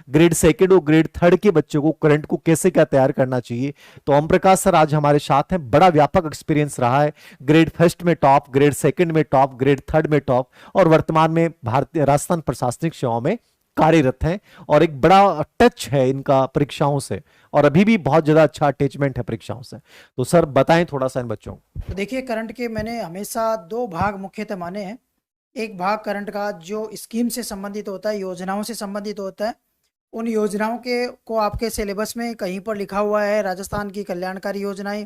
Grade second और grade third के बच्चों को करंट को कैसे क्या तैयार करना चाहिए। तो ओम प्रकाश सर आज हमारे साथ हैं, बड़ा व्यापक एक्सपीरियंस रहा है, ग्रेड फर्स्ट में टॉप, ग्रेड सेकंड में टॉप, ग्रेड थर्ड में टॉप, और वर्तमान में भारतीय राजस्थान प्रशासनिक सेवाओं में कार्यरत हैं, और एक बड़ा टच है इनका परीक्षाओं से, और अभी भी बहुत ज्यादा अच्छा अटैचमेंट है परीक्षाओं से। तो सर बताएं थोड़ा सा इन बच्चों को। तो देखिए, करंट के मैंने हमेशा दो भाग मुख्यतः माने हैं। एक भाग करंट का जो स्कीम से संबंधित होता है, योजनाओं से संबंधित होता है। उन योजनाओं के को आपके सिलेबस में कहीं पर लिखा हुआ है राजस्थान की कल्याणकारी योजनाएं,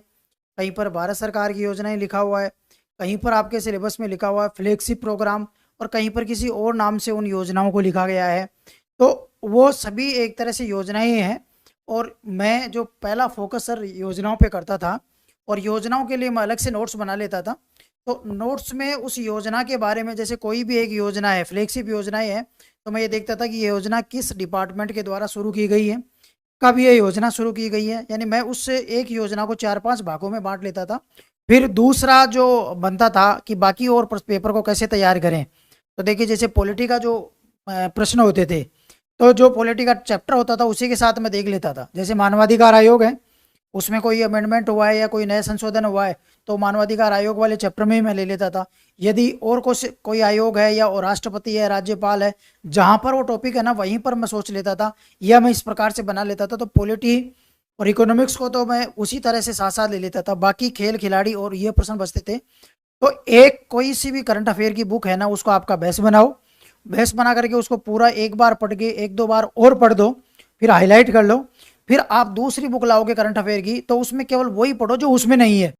कहीं पर भारत सरकार की योजनाएं लिखा हुआ है, कहीं पर आपके सिलेबस में लिखा हुआ है फ्लैगशिप प्रोग्राम, और कहीं पर किसी और नाम से उन योजनाओं को लिखा गया है। तो वो सभी एक तरह से योजनाएं हैं। और मैं जो पहला फोकस सर योजनाओं पे करता था, और योजनाओं के लिए मैं अलग से नोट्स बना लेता था। तो नोट्स में उस योजना के बारे में, जैसे कोई भी एक योजना है, फ्लैगशिप योजनाएं है, तो मैं ये देखता था कि ये योजना किस डिपार्टमेंट के द्वारा शुरू की गई है, कब ये योजना शुरू की गई है। यानी मैं उससे एक योजना को 4-5 भागों में बांट लेता था। फिर दूसरा जो बनता था कि बाकी और पेपर को कैसे तैयार करें। तो देखिए, जैसे पॉलिटी का जो प्रश्न होते थे, तो जो पॉलिटी का चैप्टर होता था उसी के साथ मैं देख लेता था। जैसे मानवाधिकार आयोग है, उसमें कोई अमेंडमेंट हुआ है या कोई नया संशोधन हुआ है, तो मानवाधिकार आयोग वाले चैप्टर में ही मैं ले लेता था। यदि और कोई आयोग है या और राष्ट्रपति है, राज्यपाल है, जहां पर वो टॉपिक है ना, वहीं पर मैं सोच लेता था, या मैं इस प्रकार से बना लेता था। तो पॉलिटी और इकोनॉमिक्स को तो मैं उसी तरह से साथ साथ ले लेता था। बाकी खेल खिलाड़ी और ये प्रश्न बचते थे। तो एक कोई सी भी करंट अफेयर की बुक है ना, उसको आपका बेस बनाओ, बेस बना करके उसको पूरा एक बार पढ़ के एक दो बार और पढ़ दो, फिर हाईलाइट कर लो। फिर आप दूसरी बुक लाओगे करंट अफेयर की, तो उसमें केवल वही पढ़ो जो उसमें नहीं है।